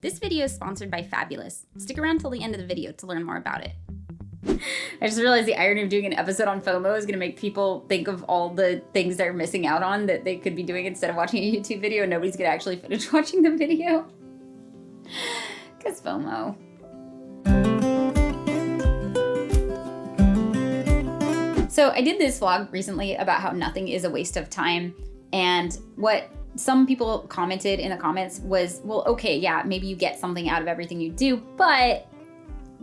This video is sponsored by Fabulous. Stick around till the end of the video to learn more about it. I just realized the irony of doing an episode on FOMO is going to make people think of all the things they're missing out on that they could be doing instead of watching a YouTube video, and nobody's going to actually finish watching the video. Because FOMO. So I did this vlog recently about how nothing is a waste of time, and what some people commented in the comments was, well, okay, yeah, maybe you get something out of everything you do, but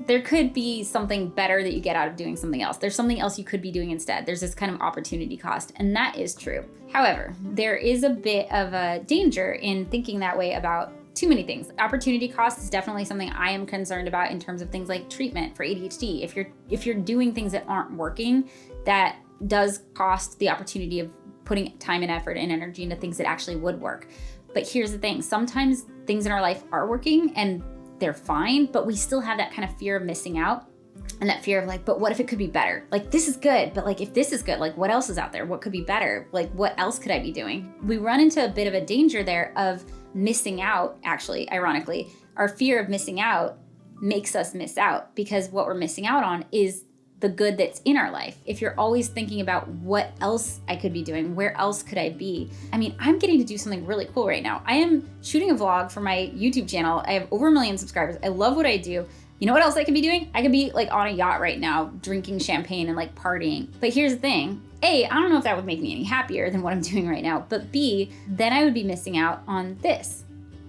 there could be something better that you get out of doing something else. There's something else you could be doing instead. There's this kind of opportunity cost, and that is true. However, there is a bit of a danger in thinking that way about too many things. Opportunity cost is definitely something I am concerned about in terms of things like treatment for ADHD. If you're doing things that aren't working, that does cost the opportunity of putting time and effort and energy into things that actually would work. But here's the thing, sometimes things in our life are working and they're fine, but we still have that kind of fear of missing out and that fear of like, but what if it could be better? Like, this is good, but like, if this is good, like what else is out there? What could be better? Like, what else could I be doing? We run into a bit of a danger there of missing out, actually, ironically. Our fear of missing out makes us miss out, because what we're missing out on is the good that's in our life. If you're always thinking about what else I could be doing, where else could I be? I mean, I'm getting to do something really cool right now. I am shooting a vlog for my YouTube channel. I have over 1 million subscribers. I love what I do. You know what else I can be doing? I could be like on a yacht right now, drinking champagne and like partying. But here's the thing. A, I don't know if that would make me any happier than what I'm doing right now. But B, then I would be missing out on this.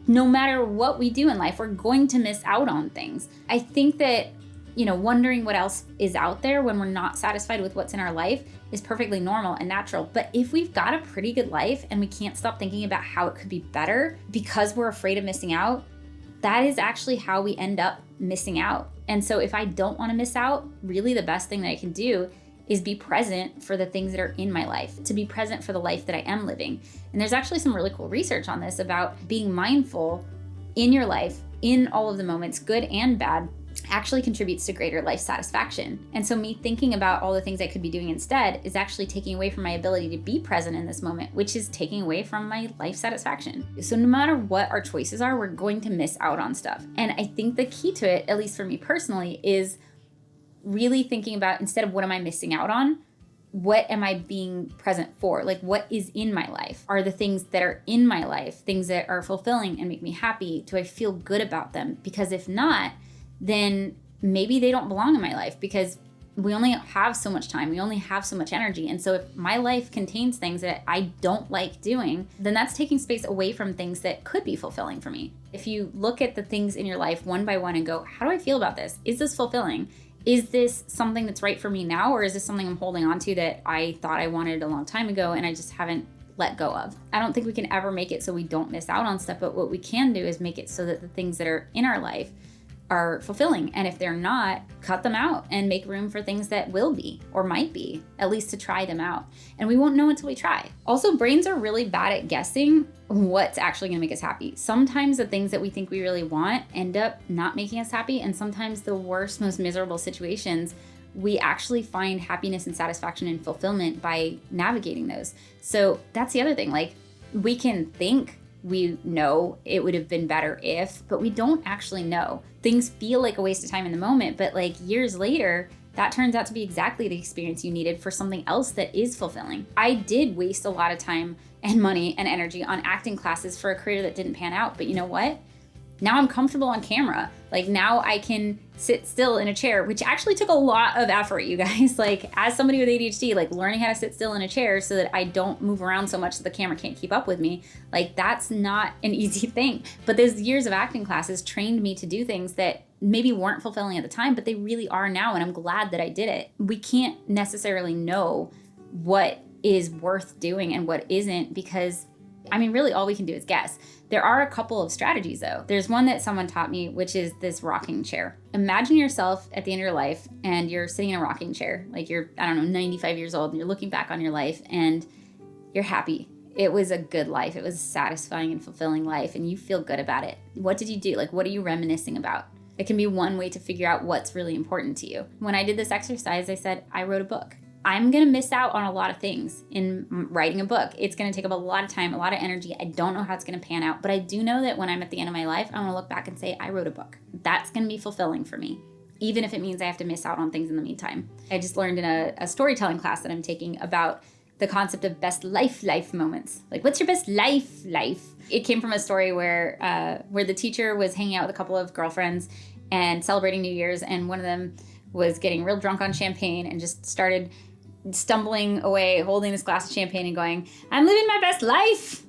No matter what we do in life, we're going to miss out on things. I think that wondering what else is out there when we're not satisfied with what's in our life is perfectly normal and natural. But if we've got a pretty good life and we can't stop thinking about how it could be better because we're afraid of missing out, that is actually how we end up missing out. And so if I don't want to miss out, really the best thing that I can do is be present for the things that are in my life, to be present for the life that I am living. And there's actually some really cool research on this about being mindful in your life, in all of the moments, good and bad, actually contributes to greater life satisfaction. And so me thinking about all the things I could be doing instead is actually taking away from my ability to be present in this moment, which is taking away from my life satisfaction. So no matter what our choices are, we're going to miss out on stuff. And I think the key to it, at least for me personally, is really thinking about, instead of what am I missing out on, what am I being present for? Like, what is in my life? Are the things that are in my life things that are fulfilling and make me happy? Do I feel good about them? Because if not, then maybe they don't belong in my life, because we only have so much time. We only have so much energy. And so if my life contains things that I don't like doing, then that's taking space away from things that could be fulfilling for me. If you look at the things in your life one by one and go, how do I feel about this? Is this fulfilling? Is this something that's right for me now? Or is this something I'm holding on to that I thought I wanted a long time ago and I just haven't let go of? I don't think we can ever make it so we don't miss out on stuff, but what we can do is make it so that the things that are in our life are fulfilling. And if they're not, cut them out and make room for things that will be, or might be, at least to try them out. And we won't know until we try. Also, brains are really bad at guessing what's actually gonna make us happy. Sometimes the things that we think we really want end up not making us happy. And sometimes the worst, most miserable situations, we actually find happiness and satisfaction and fulfillment by navigating those. So that's the other thing. Like, we can think we know it would have been better if, but we don't actually know. Things feel like a waste of time in the moment, but like years later, that turns out to be exactly the experience you needed for something else that is fulfilling. I did waste a lot of time and money and energy on acting classes for a career that didn't pan out, but you know what? Now I'm comfortable on camera. Like, now I can sit still in a chair, which actually took a lot of effort, you guys. Like, as somebody with ADHD, like learning how to sit still in a chair so that I don't move around so much that the camera can't keep up with me, like that's not an easy thing. But those years of acting classes trained me to do things that maybe weren't fulfilling at the time, but they really are now, and I'm glad that I did it. We can't necessarily know what is worth doing and what isn't, because I mean, really all we can do is guess. There are a couple of strategies though. There's one that someone taught me, which is this rocking chair. Imagine yourself at the end of your life and you're sitting in a rocking chair. Like, you're, 95 years old, and you're looking back on your life and you're happy. It was a good life. It was a satisfying and fulfilling life, and you feel good about it. What did you do? Like, what are you reminiscing about? It can be one way to figure out what's really important to you. When I did this exercise, I said, I wrote a book. I'm gonna miss out on a lot of things in writing a book. It's gonna take up a lot of time, a lot of energy. I don't know how it's gonna pan out, but I do know that when I'm at the end of my life, I wanna look back and say, I wrote a book. That's gonna be fulfilling for me, even if it means I have to miss out on things in the meantime. I just learned in a storytelling class that I'm taking about the concept of best life moments. Like, what's your best life? It came from a story where the teacher was hanging out with a couple of girlfriends and celebrating New Year's, and one of them was getting real drunk on champagne and just started stumbling away, holding this glass of champagne and going, I'm living my best life.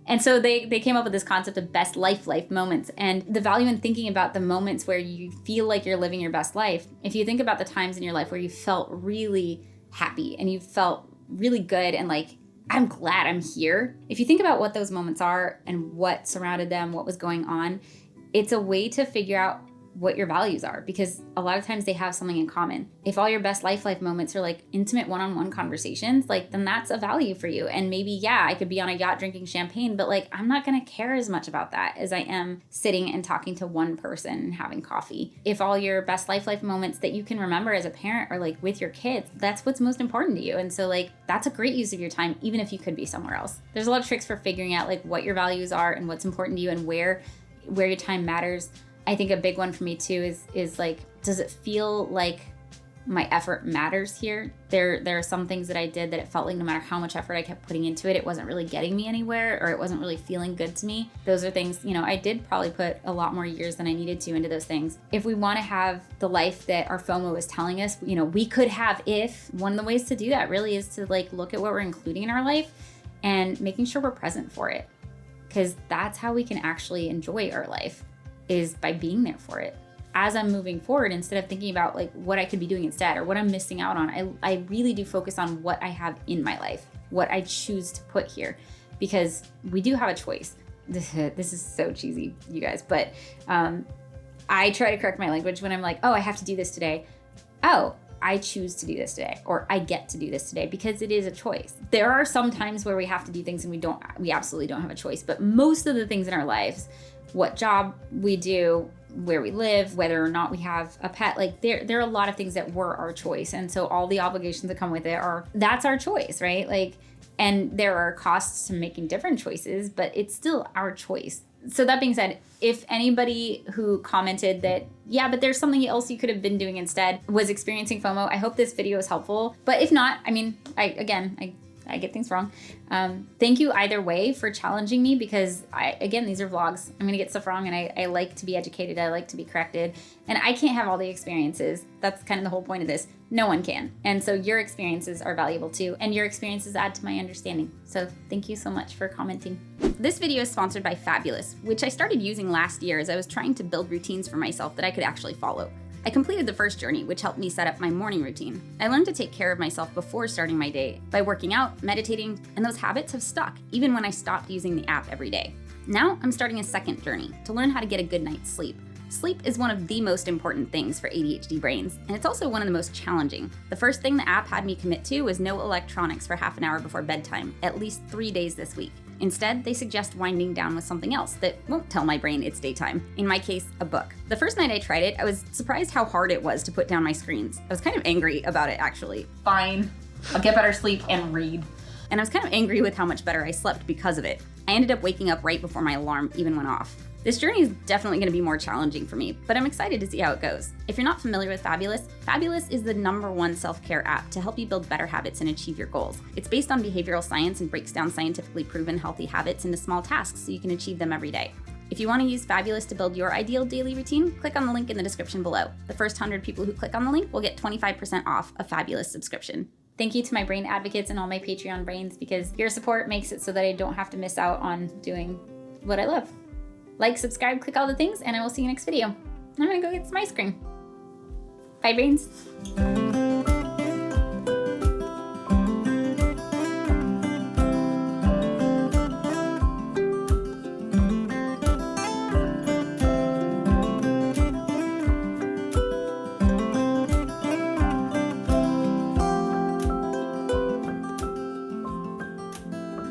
And so they came up with this concept of best life moments, and the value in thinking about the moments where you feel like you're living your best life. If you think about the times in your life where you felt really happy and you felt really good and like, I'm glad I'm here. If you think about what those moments are and what surrounded them, what was going on, it's a way to figure out what your values are, because a lot of times they have something in common. If all your best life moments are like intimate one-on-one conversations, like, then that's a value for you. And maybe, yeah, I could be on a yacht drinking champagne, but like, I'm not gonna care as much about that as I am sitting and talking to one person and having coffee. If all your best life moments that you can remember as a parent are like with your kids, that's what's most important to you. And so like, that's a great use of your time, even if you could be somewhere else. There's a lot of tricks for figuring out like what your values are and what's important to you and where your time matters. I think a big one for me too is like, does it feel like my effort matters here? There are some things that I did that it felt like no matter how much effort I kept putting into it, it wasn't really getting me anywhere, or it wasn't really feeling good to me. Those are things, I did probably put a lot more years than I needed to into those things. If we want to have the life that our FOMO is telling us, we could have, one of the ways to do that really is to like look at what we're including in our life and making sure we're present for it. Because that's how we can actually enjoy our life, is by being there for it. As I'm moving forward, instead of thinking about like what I could be doing instead or what I'm missing out on, I really do focus on what I have in my life, what I choose to put here, because we do have a choice. This is so cheesy, you guys, but I try to correct my language when I'm like, oh, I have to do this today. Oh, I choose to do this today, or I get to do this today, because it is a choice. There are some times where we have to do things and we absolutely don't have a choice, but most of the things in our lives, what job we do, where we live, whether or not we have a pet, like there are a lot of things that were our choice. And so all the obligations that come with it that's our choice, right? Like, and there are costs to making different choices, but it's still our choice. So that being said, if anybody who commented that, yeah, but there's something else you could have been doing instead, was experiencing FOMO, I hope this video is helpful. But if not, I get things wrong. Thank you either way for challenging me, because these are vlogs. I'm gonna get stuff wrong, and I like to be educated. I like to be corrected, and I can't have all the experiences. That's kind of the whole point of this. No one can. And so your experiences are valuable too, and your experiences add to my understanding. So thank you so much for commenting. This video is sponsored by Fabulous, which I started using last year as I was trying to build routines for myself that I could actually follow. I completed the first journey, which helped me set up my morning routine. I learned to take care of myself before starting my day by working out, meditating, and those habits have stuck even when I stopped using the app every day. Now I'm starting a second journey to learn how to get a good night's sleep. Sleep is one of the most important things for ADHD brains, and it's also one of the most challenging. The first thing the app had me commit to was no electronics for half an hour before bedtime, at least 3 days this week. Instead, they suggest winding down with something else that won't tell my brain it's daytime. In my case, a book. The first night I tried it, I was surprised how hard it was to put down my screens. I was kind of angry about it, actually. Fine, I'll get better sleep and read. And I was kind of angry with how much better I slept because of it. I ended up waking up right before my alarm even went off. This journey is definitely going to be more challenging for me, but I'm excited to see how it goes. If you're not familiar with Fabulous, Fabulous is the #1 self-care app to help you build better habits and achieve your goals. It's based on behavioral science and breaks down scientifically proven healthy habits into small tasks so you can achieve them every day. If you want to use Fabulous to build your ideal daily routine, click on the link in the description below. The first 100 people who click on the link will get 25% off a Fabulous subscription. Thank you to my brain advocates and all my Patreon brains, because your support makes it so that I don't have to miss out on doing what I love. Like, subscribe, click all the things, and I will see you next video. I'm gonna go get some ice cream. Bye, brains.